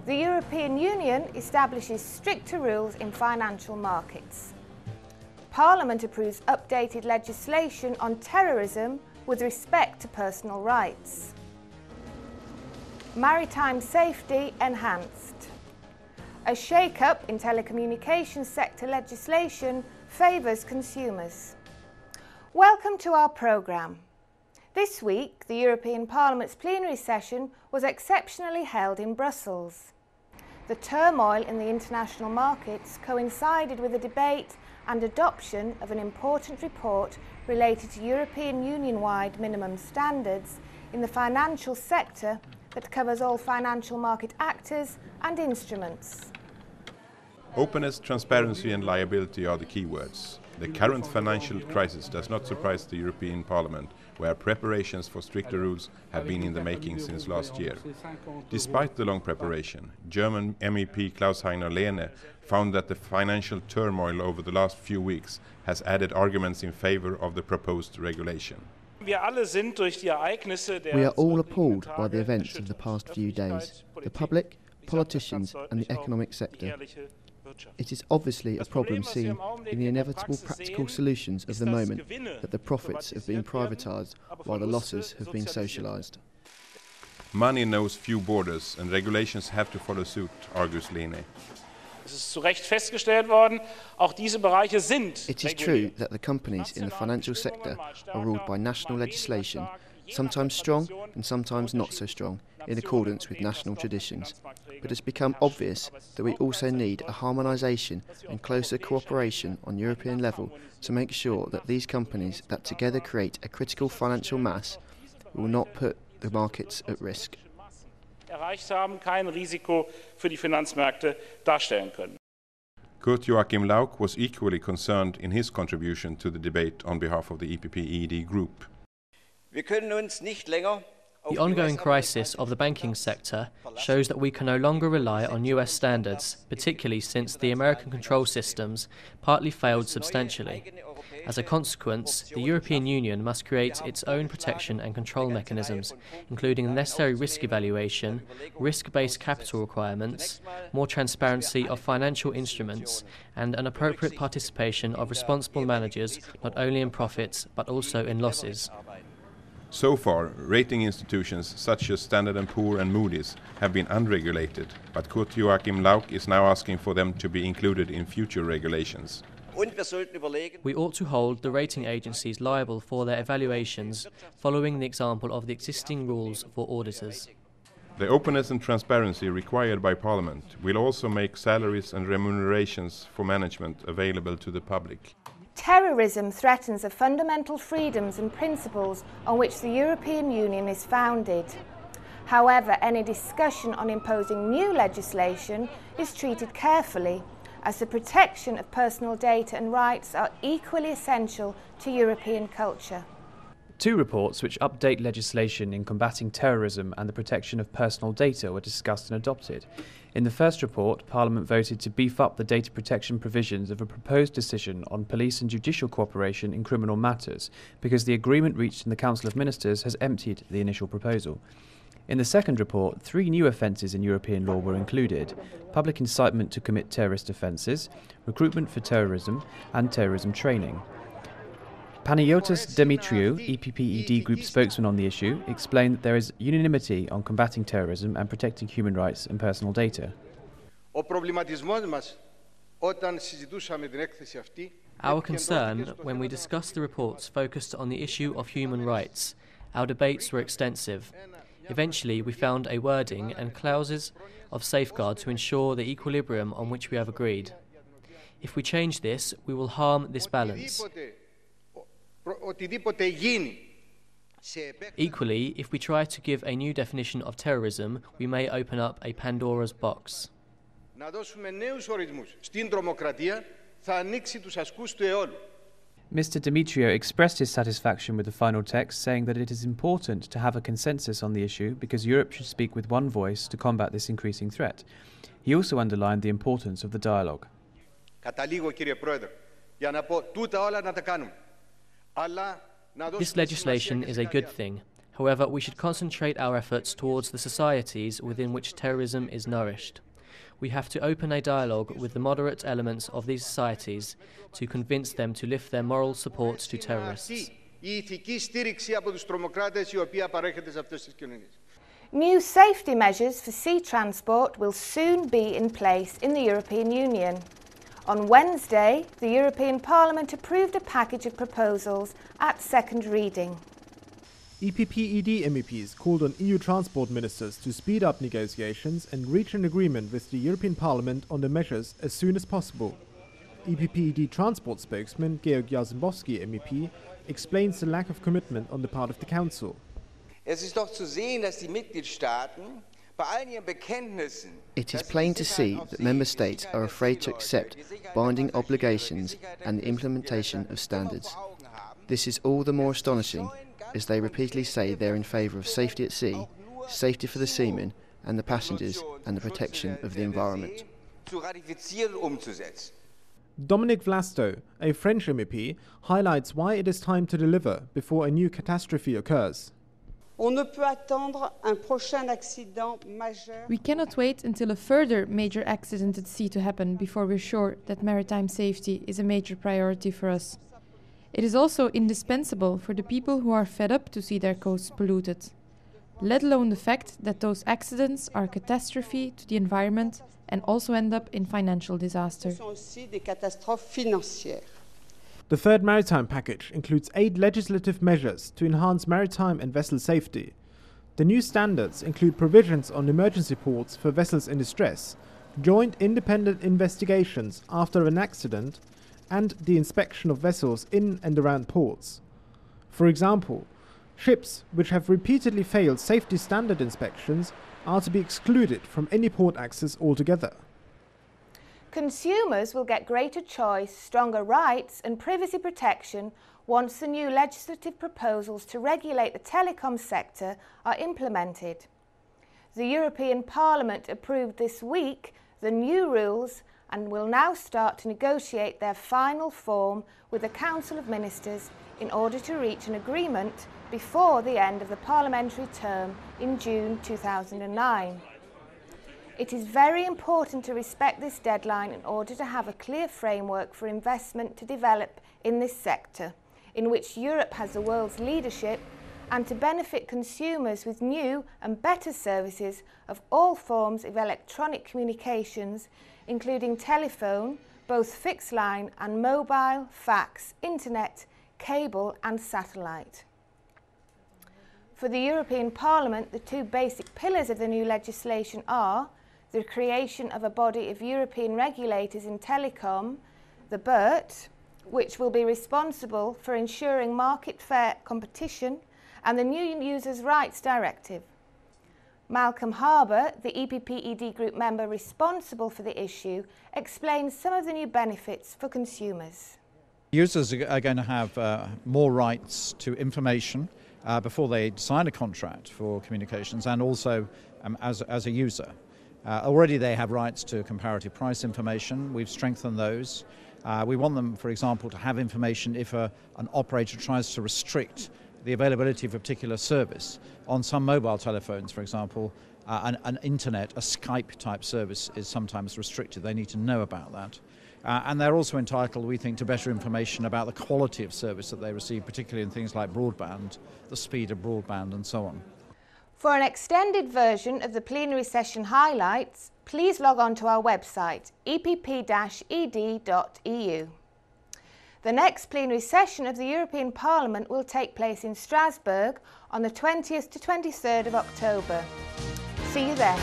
The European Union establishes stricter rules in financial markets. Parliament approves updated legislation on terrorism with respect to personal rights. Maritime safety enhanced. A shake-up in telecommunications sector legislation favours consumers. Welcome to our programme. This week, the European Parliament's plenary session was exceptionally held in Brussels. The turmoil in the international markets coincided with a debate and adoption of an important report related to European Union-wide minimum standards in the financial sector that covers all financial market actors and instruments. Openness, transparency and liability are the key words. The current financial crisis does not surprise the European Parliament, where preparations for stricter rules have been in the making since last year. Despite the long preparation, German MEP Klaus-Heiner Lehne found that the financial turmoil over the last few weeks has added arguments in favour of the proposed regulation. We are all appalled by the events of the past few days, the public, politicians and the economic sector. It is obviously a problem seen in the inevitable practical solutions of the moment that the profits have been privatised while the losses have been socialised. Money knows few borders and regulations have to follow suit, argues Lehne. It is true that the companies in the financial sector are ruled by national legislation, sometimes strong and sometimes not so strong, in accordance with national traditions. But it's become obvious that we also need a harmonisation and closer cooperation on European level to make sure that these companies that together create a critical financial mass will not put the markets at risk. Kurt Joachim Lauck was equally concerned in his contribution to the debate on behalf of the EPP-ED group. The ongoing crisis of the banking sector shows that we can no longer rely on US standards, particularly since the American control systems partly failed substantially. As a consequence, the European Union must create its own protection and control mechanisms, including the necessary risk evaluation, risk-based capital requirements, more transparency of financial instruments, and an appropriate participation of responsible managers not only in profits but also in losses. So far, rating institutions such as Standard & Poor and Moody's have been unregulated, but Kurt Joachim Lauck is now asking for them to be included in future regulations. We ought to hold the rating agencies liable for their evaluations, following the example of the existing rules for auditors. The openness and transparency required by Parliament will also make salaries and remunerations for management available to the public. Terrorism threatens the fundamental freedoms and principles on which the European Union is founded. However, any discussion on imposing new legislation is treated carefully, as the protection of personal data and rights are equally essential to European culture. Two reports which update legislation in combating terrorism and the protection of personal data were discussed and adopted. In the first report, Parliament voted to beef up the data protection provisions of a proposed decision on police and judicial cooperation in criminal matters, because the agreement reached in the Council of Ministers has emptied the initial proposal. In the second report, 3 new offences in European law were included: public incitement to commit terrorist offences, recruitment for terrorism, and terrorism training. Panayotis Dimitriou, EPP-ED Group spokesman on the issue, explained that there is unanimity on combating terrorism and protecting human rights and personal data. Our concern when we discussed the reports focused on the issue of human rights. Our debates were extensive. Eventually, we found a wording and clauses of safeguard to ensure the equilibrium on which we have agreed. If we change this, we will harm this balance. Equally, if we try to give a new definition of terrorism, we may open up a Pandora's box. Mr. Dimitriou expressed his satisfaction with the final text, saying that it is important to have a consensus on the issue because Europe should speak with one voice to combat this increasing threat. He also underlined the importance of the dialogue. This legislation is a good thing. However, we should concentrate our efforts towards the societies within which terrorism is nourished. We have to open a dialogue with the moderate elements of these societies to convince them to lift their moral support to terrorists. New safety measures for sea transport will soon be in place in the European Union. On Wednesday, the European Parliament approved a package of proposals at second reading. EPP-ED MEPs called on EU transport ministers to speed up negotiations and reach an agreement with the European Parliament on the measures as soon as possible. EPP-ED transport spokesman Georg Jarzembowski MEP explains the lack of commitment on the part of the Council. It is plain to see that Member States are afraid to accept binding obligations and the implementation of standards. This is all the more astonishing as they repeatedly say they're in favour of safety at sea, safety for the seamen and the passengers and the protection of the environment. Dominic Vlasto, a French MEP, highlights why it is time to deliver before a new catastrophe occurs. We cannot wait until a further major accident at sea to happen before we're sure that maritime safety is a major priority for us. It is also indispensable for the people who are fed up to see their coasts polluted, let alone the fact that those accidents are a catastrophe to the environment and also end up in financial disaster. The third maritime package includes 8 legislative measures to enhance maritime and vessel safety. The new standards include provisions on emergency ports for vessels in distress, joint independent investigations after an accident, and the inspection of vessels in and around ports. For example, ships which have repeatedly failed safety standard inspections are to be excluded from any port access altogether. Consumers will get greater choice, stronger rights and privacy protection once the new legislative proposals to regulate the telecoms sector are implemented. The European Parliament approved this week the new rules and will now start to negotiate their final form with the Council of Ministers in order to reach an agreement before the end of the parliamentary term in June 2009. It is very important to respect this deadline in order to have a clear framework for investment to develop in this sector, in which Europe has the world's leadership, and to benefit consumers with new and better services of all forms of electronic communications, including telephone, both fixed line and mobile, fax, internet, cable and satellite. For the European Parliament, the 2 basic pillars of the new legislation are the creation of a body of European regulators in telecom, the BERT, which will be responsible for ensuring market fair competition, and the new Users' Rights Directive. Malcolm Harbour, the EPP-ED group member responsible for the issue, explains some of the new benefits for consumers. Users are going to have more rights to information before they sign a contract for communications, and also as a user. Already they have rights to comparative price information. We've strengthened those. We want them, for example, to have information if an operator tries to restrict the availability of a particular service. On some mobile telephones, for example, an internet, a Skype type service is sometimes restricted. They need to know about that. And they're also entitled, we think, to better information about the quality of service that they receive, particularly in things like broadband, the speed of broadband and so on. For an extended version of the plenary session highlights, please log on to our website, epp-ed.eu. The next plenary session of the European Parliament will take place in Strasbourg on the 20th to 23rd of October. See you then.